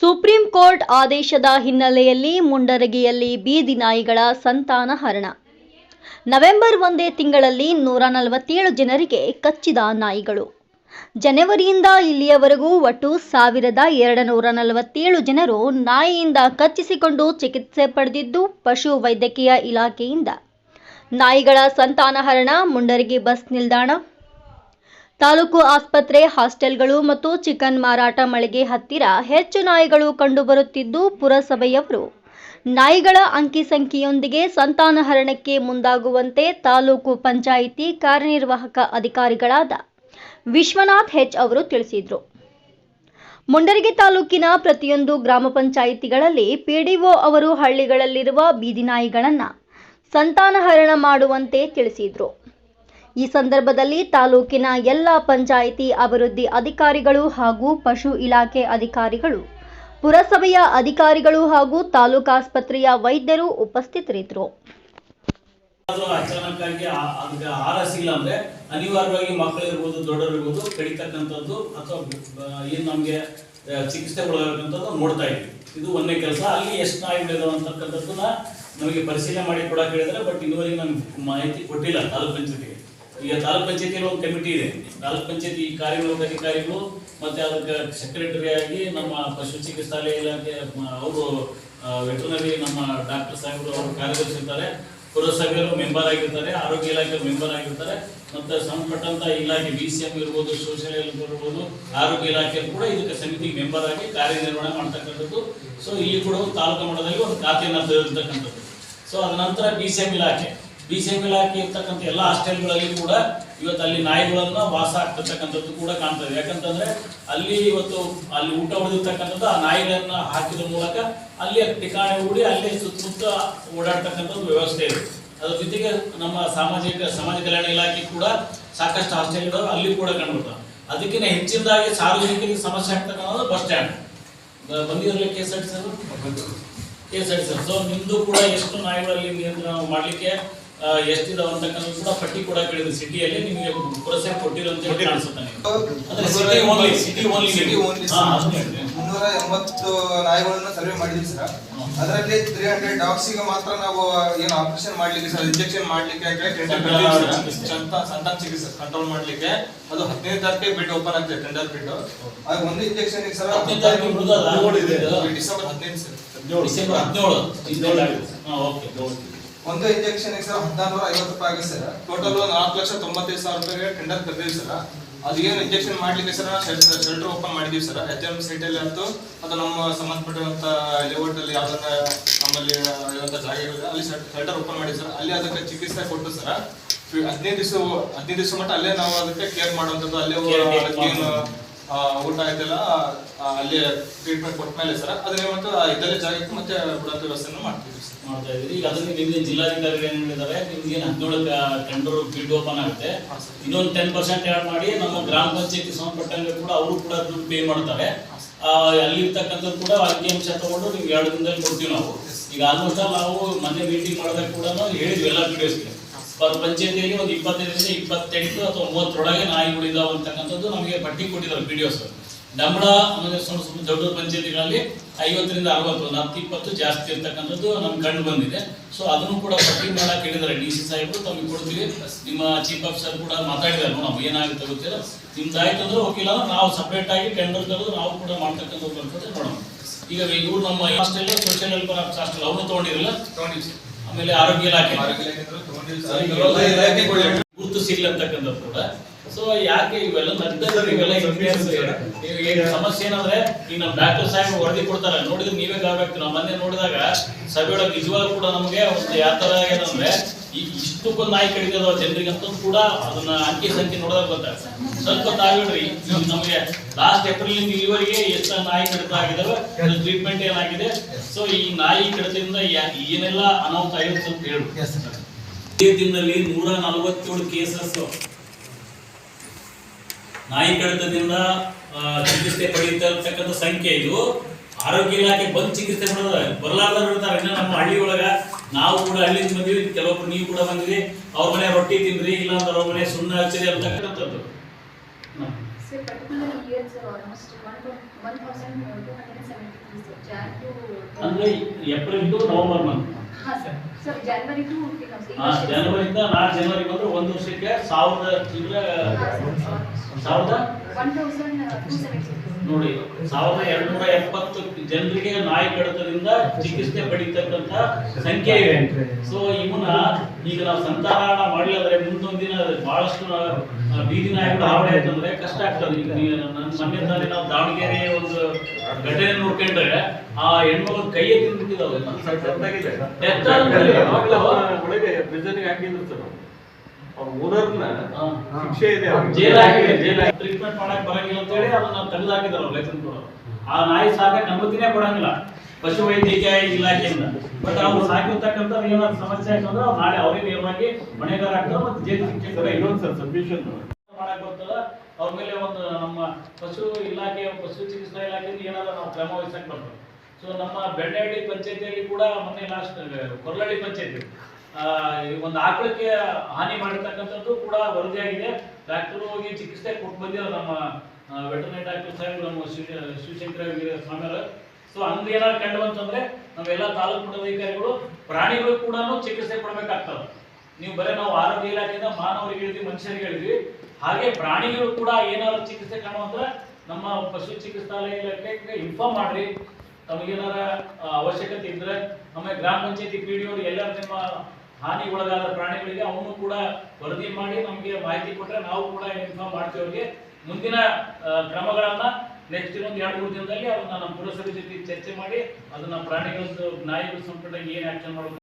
Supreme court ಆದೇಶದ ಹಿನ್ನೆಲೆಯಲ್ಲಿ ಮುಂಡರಗಿಯಲ್ಲಿ ಬೀದಿ ನಾಯಿಗಳ ಸಂತಾನಹರಣ. ನವೆಂಬರ್ ಒಂದೇ ತಿಂಗಳಲ್ಲಿ 147 ಜನರಿಗೆ ಕಚ್ಚಿದ ನಾಯಿಗಳು. ಜನವರಿಯಿಂದ ಇಲ್ಲಿಯವರೆಗೂ ಒಟ್ಟು 1247 ಜನರು ನಾಯಿಯಿಂದ ಕಚ್ಚಿಸಿಕೊಂಡು ಚಿಕಿತ್ಸೆ ಪಡೆದಿದ್ದು, ಪಶು ವೈದ್ಯಕೀಯ ಇಲಾಖೆಯಿಂದ ನಾಯಿಗಳ ಸಂತಾನಹರಣ. ಮುಂಡರಗಿ ಬಸ್ ನಿಲ್ದಾಣ, ತಾಲೂಕು ಆಸ್ಪತ್ರೆ, ಹಾಸ್ಟೆಲ್ಗಳು ಮತ್ತು ಚಿಕನ್ ಮಾರಾಟ ಮಳಿಗೆ ಹತ್ತಿರ ಹೆಚ್ಚು ನಾಯಿಗಳು ಕಂಡುಬರುತ್ತಿದ್ದು, ಪುರಸಭೆಯವರು ನಾಯಿಗಳ ಅಂಕಿ ಸಂಖ್ಯೆಯೊಂದಿಗೆ ಸಂತಾನಹರಣಕ್ಕೆ ಮುಂದಾಗುವಂತೆ ತಾಲೂಕು ಪಂಚಾಯಿತಿ ಕಾರ್ಯನಿರ್ವಾಹಕ ಅಧಿಕಾರಿಗಳಾದ ವಿಶ್ವನಾಥ್ ಹೆಚ್ ಅವರು ತಿಳಿಸಿದರು. ಮುಂಡರಗಿ ತಾಲೂಕಿನ ಪ್ರತಿಯೊಂದು ಗ್ರಾಮ ಪಂಚಾಯಿತಿಗಳಲ್ಲಿ ಪಿಡಿಒ ಅವರು ಹಳ್ಳಿಗಳಲ್ಲಿರುವ ಬೀದಿ ನಾಯಿಗಳನ್ನು ಸಂತಾನಹರಣ ಮಾಡುವಂತೆ ತಿಳಿಸಿದರು. ಈ ಸಂದರ್ಭದಲ್ಲಿ ತಾಲೂಕಿನ ಎಲ್ಲ ಪಂಚಾಯಿತಿ ಅಭಿವೃದ್ಧಿ ಅಧಿಕಾರಿಗಳು ಹಾಗೂ ಪಶು ಇಲಾಖೆ ಅಧಿಕಾರಿಗಳು, ಪುರಸಭೆಯ ಅಧಿಕಾರಿಗಳು ಹಾಗೂ ತಾಲೂಕು ಆಸ್ಪತ್ರೆಯ ವೈದ್ಯರು ಉಪಸ್ಥಿತರಿದ್ದರು. ಅಚಾನಕ್ಕಾಗಿ ಅದಕ್ಕೆ ಆಹಾರ ಸಿಗಲ್ಲ ಅಂದ್ರೆ ಅನಿವಾರ್ಯವಾಗಿ ಮಕ್ಕಳಿರ್ಬೋದು, ದೊಡ್ಡರಿರ್ಬೋದು ಕಡಿತಕ್ಕಂಥದ್ದು ಅಥವಾ ಏನು ನಮಗೆ ಚಿಕಿತ್ಸೆ ಕೊಡಬೇಕಂತದ್ದು ನೋಡ್ತಾ ಇದ್ವಿ. ಇದು ಒಂದೇ ಕೆಲಸ. ಅಲ್ಲಿ ಎಷ್ಟು ನಾಯಿಗಳಿದಾವೆ ಅಂತಕ್ಕಂಥದ್ದನ್ನ ನಮಗೆ ಪರಿಶೀಲನೆ ಮಾಡಿ ಕೊಡಕ್ಕೆ ಹೇಳಿದ್ರೆ, ಬಟ್ ಇನ್ನುವರೆಗೆ ನಮ್ಗೆ ಮಾಹಿತಿ ಕೊಟ್ಟಿಲ್ಲ ತಾಲೂಕು ಪಂಚಾಯತಿಗೆ. ಈಗ ತಾಲೂಕು ಪಂಚಾಯತಿಯಲ್ಲಿ ಒಂದು ಕಮಿಟಿ ಇದೆ. ತಾಲೂಕು ಪಂಚಾಯತಿ ಕಾರ್ಯನಿರ್ವಾಹಕ ಅಧಿಕಾರಿಗಳು ಮತ್ತೆ ಅದಕ್ಕೆ ಸೆಕ್ರೆಟರಿ ಆಗಿ ನಮ್ಮ ಪಶು ಚಿಕಿತ್ಸಾಲಯ ಇಲಾಖೆ ಅವರು ವೆಟರ್ನರಿ ನಮ್ಮ ಡಾಕ್ಟರ್ ಸಾಹೇಬರು ಅವರು ಕಾರ್ಯದರ್ಶಿ ಇರ್ತಾರೆ, ಪುರಸಭೆಯವರು ಮೆಂಬರ್ ಆಗಿರ್ತಾರೆ, ಆರೋಗ್ಯ ಇಲಾಖೆ ಮೆಂಬರ್ ಆಗಿರ್ತಾರೆ, ಮತ್ತೆ ಸಂಬಂಧಪಟ್ಟಂತ ಇಲಾಖೆ BCM ಇರ್ಬೋದು, ಸೋಷಿಯಲ್ ಹೆಲ್ತ್ ಇರ್ಬೋದು, ಆರೋಗ್ಯ ಇಲಾಖೆ ಕೂಡ ಇದಕ್ಕೆ ಸಮಿತಿಗೆ ಮೆಂಬರ್ ಆಗಿ ಕಾರ್ಯನಿರ್ವಹಣೆ ಮಾಡ್ತಕ್ಕಂಥದ್ದು. ಸೊ ಇಲ್ಲಿ ಕೂಡ ತಾಲೂಕು ಮಟ್ಟದಲ್ಲಿ ಒಂದು ಖಾತೆಯನ್ನು ತೆರೆದಿರ್ತಕ್ಕಂಥದ್ದು. ಸೊ ಅದ ನಂತರ BCM ಇಲಾಖೆ ಇರ್ತಕ್ಕಂಥ ಎಲ್ಲ ಹಾಸ್ಟೆಲ್ಗಳಲ್ಲಿ ಕೂಡ ಇವತ್ತು ಅಲ್ಲಿ ನಾಯಿಗಳನ್ನ ವಾಸ ಆಗ್ತಿರ್ತಕ್ಕಂಥದ್ದು ಕೂಡ ಕಾಣ್ತದೆ. ಯಾಕಂತಂದ್ರೆ ಅಲ್ಲಿ ಇವತ್ತು ಅಲ್ಲಿ ಊಟ ಹೊಡೆದಿರ್ತಕ್ಕಂಥದ್ದು ಆ ನಾಯಿಗಳನ್ನ ಹಾಕಿದ ಮೂಲಕ ಅಲ್ಲಿ ಠಿಕಾಣೆ ಹೂಡಿ ಅಲ್ಲಿ ಸುತ್ತಮುತ್ತ ಓಡಾಡ್ತಕ್ಕಂಥದ್ದು ವ್ಯವಸ್ಥೆ ಇದೆ. ಅದ್ರ ಜೊತೆಗೆ ನಮ್ಮ ಸಮಾಜ ಕಲ್ಯಾಣ ಇಲಾಖೆ ಕೂಡ ಸಾಕಷ್ಟು ಹಾಸ್ಟೆಲ್ಗಳು ಅಲ್ಲಿ ಕೂಡ ಕಂಡುಬರ್ತವೆ. ಅದಕ್ಕಿಂತ ಹೆಚ್ಚಿನದಾಗಿ ಸಾರ್ವಜನಿಕರಿಗೆ ಸಮಸ್ಯೆ ಆಗ್ತಕ್ಕಂಥದ್ದು ಬಸ್ ಸ್ಟ್ಯಾಂಡ್ ಬಂದಿರಲಿ KSRTC. ಸೊ ನಿಮ್ದು ಕೂಡ ಎಷ್ಟು ನಾಯಿಗಳಲ್ಲಿ ನಿಯಂತ್ರಣ ಮಾಡಲಿಕ್ಕೆ ಎಷ್ಟಿದಾವ ಅಂತಕ್ಕಂಥ ಕೂಡ ಪಟ್ಟಿ ಕೂಡ ಕೇಳಿದ್ರು. ಸಿಟಿಯಲ್ಲಿ ನಿಮಗೆ ಪುರಸಭೆ ಕೊಟ್ಟಿರೋ ಅಂತ ಕಾಣಿಸುತ್ತೆ. ಸಿಟಿ ಓನ್ಲಿ 380 ನಾಯಿಗಳನ್ನ ಸರ್ವೆ ಮಾಡಿದ್ವಿ ಸರ್. ಅದರಲ್ಲಿ 300 ಡಾಗ್ಸಿಗೆ ಮಾತ್ರ ನಾವು ಏನು ಆಪರೇಷನ್ ಮಾಡ್ಲಿಕ್ಕೆ ಸರ್, ಇಂಜೆಕ್ಷನ್ ಮಾಡ್ಲಿಕ್ಕೆ ಸಂತಾನ ಚಿಕಿತ್ಸೆ ಕಂಟ್ರೋಲ್ ಮಾಡ್ಲಿಕ್ಕೆ ಅದು 15 ತಾರೀಕಿಗೆ ಬೆಡ್ ಓಪನ್ ಆಗ್ತದೆ, ಟೆಂಡರ್ ಬೆಡ್. ಅದು ಒಂದು injection sir December 15 sir, December 17 ಒಂದು ಇಂಜೆಕ್ಷನ್ ಸರ್ 1450 ರೂಪಾಯಿ ಆಗಿದೆ ಸರ್. ಟೋಟಲ್ 4,95,000 ರೂಪಾಯಿಗೆ ಟೆಂಡರ್ ಕರೆದಿವಿ ಸರ್. ಅದು ಏನು ಇಂಜೆಕ್ಷನ್ ಮಾಡ್ಲಿಕ್ಕೆ ಸರ್ ಶೆಲ್ಟರ್ ಓಪನ್ ಮಾಡಿದೀವಿ ಸರ್. HM ಸೈಟಲ್ಲಿ ಅಂತೂ ಅದು ನಮ್ಮ ಸಂಬಂಧಪಟ್ಟಂತ ಲೇಔಟ್ ಅಲ್ಲಿ ಯಾವ್ದನ್ನ ನಮ್ಮಲ್ಲಿ ಇರುವಂತ ಜಾಗಗಳಿದೆ ಅಲ್ಲಿ ಶೆಲ್ಟರ್ ಓಪನ್ ಮಾಡಿ ಸರ್. ಅಲ್ಲಿ ಅದಕ್ಕೆ ಚಿಕಿತ್ಸೆ ಕೊಟ್ಟು ಸರ್ 15 ದಿವಸ ಮಟ್ಟ ಅಲ್ಲೇ ನಾವು ಅದಕ್ಕೆ ಕೇರ್ ಮಾಡುವಂಥದ್ದು. ಅಲ್ಲೇ ಏನು ಊಟ ಆಯ್ತಲ್ಲ ಅಲ್ಲಿ ಟ್ರೀಟ್ಮೆಂಟ್ ಕೊಟ್ಟ ಮೇಲೆ ಸರ್ ಅದನ್ನೇ ಮತ್ತೆ ಇದಲ್ಲೇ ಜಾಗಕ್ಕೆ ಮತ್ತೆ ಬಿಡುವಂತ ವ್ಯವಸ್ಥೆಯನ್ನು ಮಾಡ್ತಾ ಇದ್ದೀವಿ. ಈಗ ಅದನ್ನ ನಿಮ್ಗೆ ಜಿಲ್ಲಾಧಿಕಾರಿಗಳು ಏನ್ ಹೇಳಿದ್ದಾರೆ, ನಿಮ್ಗೆ 17 ಟೆಂಡರ್ ಬಿಡ್ ಓಪನ್ ಆಗುತ್ತೆ. ಇನ್ನೊಂದು 10% ಆಡ್ ಮಾಡಿ ನಮ್ಮ ಗ್ರಾಮ ಪಂಚಾಯತಿ ಸಂಬಂಧಪಟ್ಟಂಗೆ ಕೂಡ ಅವರು ಕೂಡ ದುಡ್ಡು ಪೇ ಮಾಡ್ತಾರೆ. ಅಲ್ಲಿ ಇರ್ತಕ್ಕಂಥದ್ದು ಕೂಡ ಅಂಕಿಅಂಶ ತಗೊಂಡು ನಿಮ್ಗೆ 2 ದಿನದಲ್ಲಿ ಕೊಡ್ತೀವಿ ನಾವು. ಈಗ ಆಲ್ಮೋಸ್ಟ್ ನಾವು ಮೊನ್ನೆ ಮೀಟಿಂಗ್ ಮಾಡಿದಾಗ ಕೂಡ ಹೇಳಿದ್ವಿ ಎಲ್ಲ PDOಸ್ಗೆ. ಪಂಚಾಯತಿಯಲ್ಲಿ ಒಂದು 25 28 ಅಥವಾ 30 ನಾಯಿಗಳಿದಾವೆ ಅಂತಕ್ಕಂಥದ್ದು ನಮಗೆ ಪಟ್ಟಿ ಕೊಟ್ಟಿದ್ದಾರೆ PDOಸ್. ನಮ್ಮ ಆಮೇಲೆ ದೊಡ್ಡ ಪಂಚಾಯತಿಗಳಲ್ಲಿ 50 ರಿಂದ 60, 40-20 ಜಾಸ್ತಿ ಇರ್ತಕ್ಕಂಥದ್ದು ನಮ್ಗೆ ಕಂಡು ಬಂದಿದೆ. ಸೊ ಅದನ್ನು ಕೂಡ ಪಟ್ಟಿ ಮಾಡಕ್ಕೆ ಹೇಳಿದ್ದಾರೆ DC ಸಾಹೇಬರು. ತಮಗೆ ಕೊಡ್ತೀವಿ. ನಿಮ್ಮ ಚೀಫ್ ಆಫೀಸರ್ ಕೂಡ ಮಾತಾಡಿದ್ದಾರೆ. ನಾವು ಏನಾಗುತ್ತೆ ಗೊತ್ತಿಲ್ಲ, ನಿಮ್ದಾಯ್ತು ಅಂದ್ರೆ ವಕೀಲ ನಾವು ಸಪ್ರೇಟ್ ಆಗಿ ಟೆಂಡರ್ ತರೋದು ನಾವು ಕೂಡ ಮಾಡ್ತಕ್ಕಂಥದ್ದು ಬರ್ತದೆ ನೋಡೋಣ. ಈಗ ಇವ್ರು ನಮ್ಮ ಹಾಸ್ಟೆಲ್ ಸೋಷಿಯಲ್ ವೆಲ್ಫೇರ್ ಹಾಸ್ಟೆಲ್ ಅವ್ರು ತಗೊಂಡಿರಲ್ಲ, ಆಮೇಲೆ ಆರೋಗ್ಯ ಇಲಾಖೆ ಗುರುತು ಸಿಗ್ಲಿ ಅಂತಕ್ಕಂಥದ್ದು ಕೂಡ. ಸೊ ಯಾಕೆ ಇವೆಲ್ಲ ಸಮಸ್ಯೆ ಏನಂದ್ರೆ ಈಗ ನಮ್ಮ ಡಾಕ್ಟರ್ ಸಾಹೇಬ್ ವರದಿ ಕೊಡ್ತಾರೆ, ನೋಡಿದ್ರೆ ನೀವೇ ಗಾಬೇಕು. ನಾವು ಮೊನ್ನೆ ನೋಡಿದಾಗ ಸಭೆಯೊಳಗೆ ನಿಜವಾಗ್ಲೂ ಕೂಡ ನಮಗೆ ಒಂದು ಯಾವ ತರ ಏನಂದ್ರೆ ಇಷ್ಟಕ್ಕೊಂದು ನಾಯಿ ಕಡಿತದ ಜನರಿಗೆ ಅಂತ ಕೂಡ ಅದನ್ನ ಅಂಕಿ ಸಂಖ್ಯೆ ನೋಡಿದಾಗ ಗೊತ್ತಾಗ್ತದೆ. ಸ್ವಲ್ಪ ತಾವಿಡ್ರಿ, ನಮಗೆ ಲಾಸ್ಟ್ ಏಪ್ರಿಲ್ ಇಂದ ಇಲ್ಲಿವರೆಗೆ ಎಷ್ಟು ನಾಯಿ ಕಡಿತ ಆಗಿದಾವೆ, ಟ್ರೀಟ್ಮೆಂಟ್ ಏನಾಗಿದೆ, ಸೊ ಈ ನಾಯಿ ಕಡಿತದಿಂದ ಏನೆಲ್ಲ ಅನಾಹುತ ಆಗಿದೆ ಸ್ವಲ್ಪ ಹೇಳಿ. ಈ ದಿನದಲ್ಲಿ 147 ಕೇಸಸ್ ನಾಯಿ ಕಡಿತದಿಂದ ಚಿಕಿತ್ಸೆ ಪಡೆಯುತ್ತಿರ್ತಕ್ಕಂಥ ಸಂಖ್ಯೆ. ಇದು ಆರೋಗ್ಯ ಇಲಾಖೆ ಬಂದು ಚಿಕಿತ್ಸೆ ಬರಲಾರ್ದವ್ರು ಇರ್ತಾರೆ. ಇನ್ನು ನಮ್ಮ ಹಳ್ಳಿ ಒಳಗ ನಾವು ಕೂಡ ಹಳ್ಳಿಯಿಂದ ಬಂದಿವಿ, ಕೆಲವೊಬ್ರು ನೀವು ಕೂಡ ಬಂದಿರಿ, ಅವ್ರ ಮನೆ ರೊಟ್ಟಿ ತಿಂದ್ರಿ, ಇಲ್ಲ ಅಂದ್ರೆ ಅವ್ರ ಮನೆ ಸುಣ್ಣ ಹಚ್ಚಿರಿ ಅಂತಕ್ಕಂಥದ್ದು. So particularly here, sir, almost 1,270 ಅಂದ್ರೆ April to November month. January to ಜನವರಿಯಿಂದ 4 ಜನವರಿ ಬಂದ್ರೆ ಒಂದು ವರ್ಷಕ್ಕೆ 1000 ಚಿಲ್ಲರೆ 1270 ನೋಡಿ 1270 ಜನರಿಗೆ ನಾಯಿ ಕಡಿತದಿಂದ ಚಿಕಿತ್ಸೆ ಪಡಿತಕ್ಕಂತ ಸಂಖ್ಯೆ ಇದೆ. ಸೊ ಇವನ್ನ ಈಗ ನಾವು ಸಂತಾನ ಮಾಡಲಿಲ್ಲ ಮುಂದೊಂದು ದಿನ ಬಹಳಷ್ಟು ಬೀದಿ ನಾಯಿಗಳು ಹಾವಳಿ ಆಯ್ತಂದ್ರೆ ಕಷ್ಟ ಆಗ್ತದೆ. ಈಗ ನನ್ನ ಮೊನ್ನೆ ತಾನೇ ನಾವು ದಾವಣಗೆರೆ ಒಂದು ಘಟನೆ ನೋಡ್ಕೊಂಡ್ರೆ ಆ ಹೆಣ್ಮಗಳು ಕೈಯೇ ತಿಂದ್ಬಿಟ್ಟಿದಾವೆ. ಒಳಗೆ ಪ್ರಿಸನ್ಗೆ ಹಾಕಿದ್ರು ಸರ್ ಅವ್ರ ಓನರ್ನ ಶಿಕ್ಷೆ ಇದೆ, ಜೈಲ್ ಟ್ರೀಟ್ಮೆಂಟ್ ಮಾಡಕ್ ಬರಂಗಿಲ್ಲ ಅಂತ ಹೇಳಿ ಅದನ್ನ ತೆಗೆದು ಹಾಕಿದಾರೆ ಲೈಸೆನ್ಸ್ ಕೊಡೋರು. ಆ ನಾಯಿ ಸಾಕಕ್ಕೆ ಅನುಮತಿನೇ ಕೊಡಂಗಿಲ್ಲ ಪಶು ವೈದ್ಯಕೀಯ ಇಲಾಖೆಯಿಂದ. ಬಟ್ ಅವ್ರು ಸಾಕಿರ್ತಕ್ಕಂಥ ಏನಾದ್ರು ಸಮಸ್ಯೆ ಆಯ್ತಂದ್ರೆ ಅವ್ರು ನಾಳೆ ಅವರೇ ನೇರವಾಗಿ ಹೊಣೆಗಾರ ಆಗ್ತಾರೆ ಮತ್ತು ಜೈಲು ಶಿಕ್ಷೆ ಕೂಡ ಇನ್ನೊಂದು ಸರ್ ಸಬ್ಮಿಷನ್ ಮಾಡಕ್ ಬರ್ತದ. ಅವ್ರ ಮೇಲೆ ಒಂದು ನಮ್ಮ ಪಶು ಇಲಾಖೆ ಪಶು ಚಿಕಿತ್ಸಾ ಇಲಾಖೆಯಿಂದ ಏನಾದ್ರು ನಾವು ಕ್ರಮ ವಹಿಸಕ್ ಬರ್ತದೆ. ಸೊ ನಮ್ಮ ಬೆಣ್ಣೆಹಳ್ಳಿ ಪಂಚಾಯತಿಯಲ್ಲಿ ಕೂಡ ಮೊನ್ನೆ ಲಾಸ್ಟ್ ಕೊರ್ಲಹಳ್ಳಿ ಪಂಚಾಯತಿ ಒಂದು ಆಕಳಕ್ಕೆ ಹಾನಿ ಮಾಡಿರ್ತಕ್ಕಂಥದ್ದು ಕೂಡ ವರದಿಯಾಗಿದೆ. ಡಾಕ್ಟರ್ ಹೋಗಿ ಚಿಕಿತ್ಸೆ ಕೊಟ್ಟು ಬಂದಿರೋ ನಮ್ಮ ವೆಟರ್ನರಿ ಡಾಕ್ಟರ್ ಸಾಹೇಬ್ ನಮ್ಮ ಶಿವಶಂಕರ ಸ್ವಾಮಿಯವರು. ಸೊ ಹಂಗೆ ಏನಾದ್ರು ಕಂಡು ಬಂತಂದ್ರೆ ನಾವೆಲ್ಲ ತಾಲೂಕು ಮಟ್ಟದ ಅಧಿಕಾರಿಗಳು ಪ್ರಾಣಿಗಳು ಕೂಡ ಚಿಕಿತ್ಸೆ ಕೊಡಬೇಕಾಗ್ತದೆ. ನೀವು ಬರೀ ನಾವು ಆರೋಗ್ಯ ಇಲಾಖೆಯಿಂದ ಮಾನವರಿಗೆ ಹೇಳಿದ್ವಿ, ಮನುಷ್ಯರಿಗೆ ಹೇಳಿದ್ವಿ, ಹಾಗೆ ಪ್ರಾಣಿಗಳು ಕೂಡ ಏನಾದ್ರು ಚಿಕಿತ್ಸೆ ಕಾಣುವಂದ್ರೆ ನಮ್ಮ ಪಶು ಚಿಕಿತ್ಸಾಲಯ ಇಲಾಖೆಗೆ ಇನ್ಫಾರ್ಮ್ ಮಾಡ್ರಿ. ತಮಗೇನಾರ ಅವಶ್ಯಕತೆ ಇದ್ರೆ ನಮ್ಮ ಗ್ರಾಮ ಪಂಚಾಯತಿ PDO ಎಲ್ಲರೂ ನಿಮ್ಮ ಹಾನಿಗೊಳಗಾದ ಪ್ರಾಣಿಗಳಿಗೆ ಅವನು ಕೂಡ ವರದಿ ಮಾಡಿ ನಮಗೆ ಮಾಹಿತಿ ಕೊಟ್ಟರೆ ನಾವು ಕೂಡ ಇನ್ಫಾರ್ಮ್ ಮಾಡ್ತೀವಿ ಅವ್ರಿಗೆ. ಮುಂದಿನ ಕ್ರಮಗಳನ್ನ ನೆಕ್ಸ್ಟ್ ಇನ್ನೊಂದು 2-3 ದಿನದಲ್ಲಿ ಅದನ್ನ ನಮ್ಮ ಪುರಸಭೆ ಜೊತೆ ಚರ್ಚೆ ಮಾಡಿ ಅದನ್ನ ಪ್ರಾಣಿಗಳದ್ದು ನಾಯಿಗಳ ಸಂಪರ್ಕ ಏನು ಆಕ್ಷನ್ ಮಾಡಬೇಕು